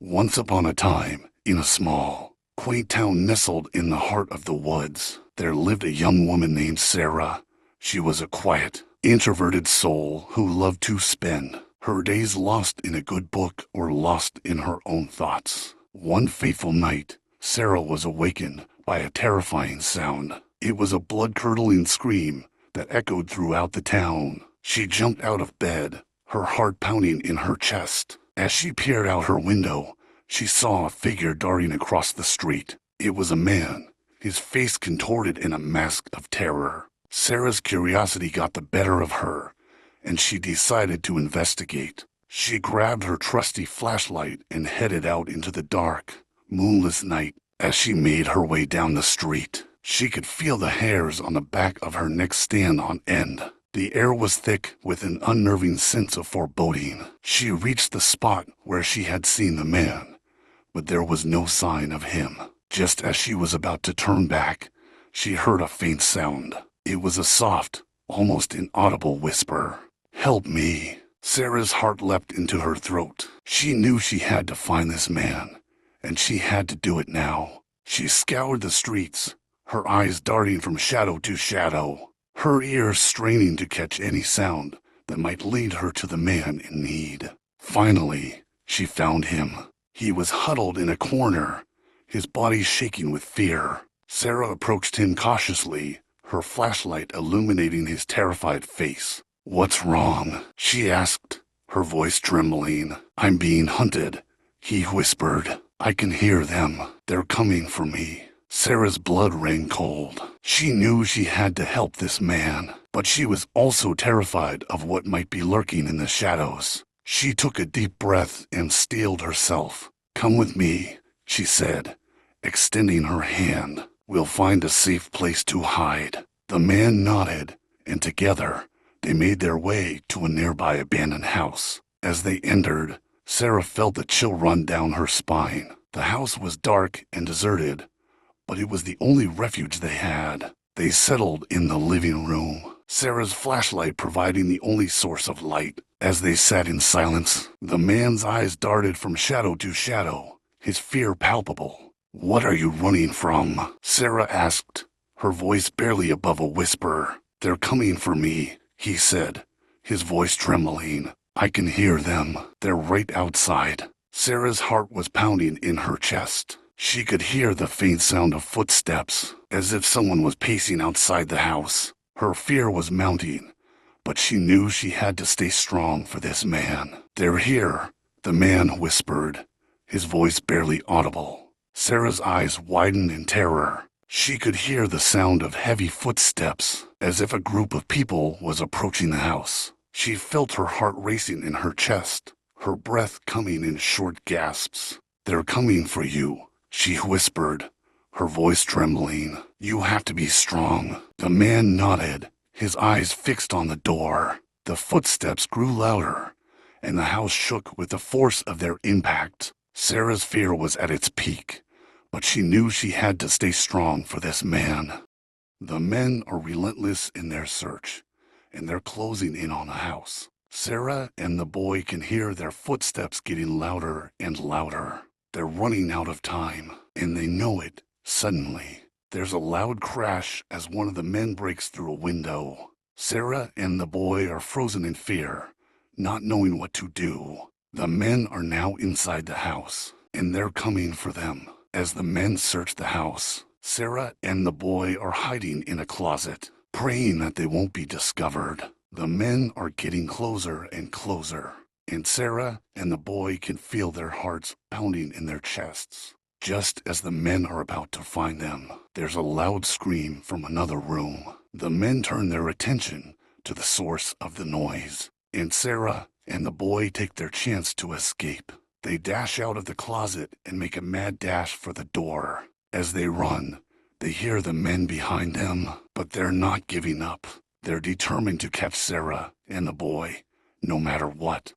Once upon a time, in a small, quaint town nestled in the heart of the woods, there lived a young woman named Sarah. She was a quiet, introverted soul who loved to spend her days lost in a good book or lost in her own thoughts. One fateful night, Sarah was awakened by a terrifying sound. It was a blood-curdling scream that echoed throughout the town. She jumped out of bed, her heart pounding in her chest. As she peered out her window, she saw a figure darting across the street. It was a man, his face contorted in a mask of terror. Sarah's curiosity got the better of her, and she decided to investigate. She grabbed her trusty flashlight and headed out into the dark, moonless night. As she made her way down the street, she could feel the hairs on the back of her neck stand on end. The air was thick with an unnerving sense of foreboding. She reached the spot where she had seen the man, but there was no sign of him. Just as she was about to turn back, she heard a faint sound. It was a soft, almost inaudible whisper. "Help me." Sarah's heart leapt into her throat. She knew she had to find this man, and she had to do it now. She scoured the streets, her eyes darting from shadow to shadow, her ears straining to catch any sound that might lead her to the man in need. Finally, she found him. He was huddled in a corner, his body shaking with fear. Sarah approached him cautiously, her flashlight illuminating his terrified face. "What's wrong?" she asked, her voice trembling. "I'm being hunted," he whispered. "I can hear them. They're coming for me." Sarah's blood ran cold. She knew she had to help this man, but she was also terrified of what might be lurking in the shadows. She took a deep breath and steeled herself. "Come with me," she said, extending her hand. "We'll find a safe place to hide." The man nodded, and together they made their way to a nearby abandoned house. As they entered, Sarah felt a chill run down her spine. The house was dark and deserted, but it was the only refuge they had. They settled in the living room, Sarah's flashlight providing the only source of light. As they sat in silence, the man's eyes darted from shadow to shadow, his fear palpable. "What are you running from?" Sarah asked, her voice barely above a whisper. "They're coming for me," he said, his voice trembling. "I can hear them. They're right outside." Sarah's heart was pounding in her chest. She could hear the faint sound of footsteps, as if someone was pacing outside the house. Her fear was mounting, but she knew she had to stay strong for this man. "They're here," the man whispered, his voice barely audible. Sarah's eyes widened in terror. She could hear the sound of heavy footsteps, as if a group of people was approaching the house. She felt her heart racing in her chest, her breath coming in short gasps. "They're coming for you," she whispered, her voice trembling. "You have to be strong." The man nodded, his eyes fixed on the door. The footsteps grew louder, and the house shook with the force of their impact. Sarah's fear was at its peak, but she knew she had to stay strong for this man. The men are relentless in their search, and they're closing in on the house. Sarah and the boy can hear their footsteps getting louder and louder. They're running out of time, and they know it. Suddenly, there's a loud crash as one of the men breaks through a window. Sarah and the boy are frozen in fear, not knowing what to do. The men are now inside the house, and they're coming for them. As the men search the house, Sarah and the boy are hiding in a closet, praying that they won't be discovered. The men are getting closer and closer, and Sarah and the boy can feel their hearts pounding in their chests. Just as the men are about to find them, there's a loud scream from another room. The men turn their attention to the source of the noise, and Sarah and the boy take their chance to escape. They dash out of the closet and make a mad dash for the door. As they run, they hear the men behind them, but they're not giving up. They're determined to catch Sarah and the boy, no matter what.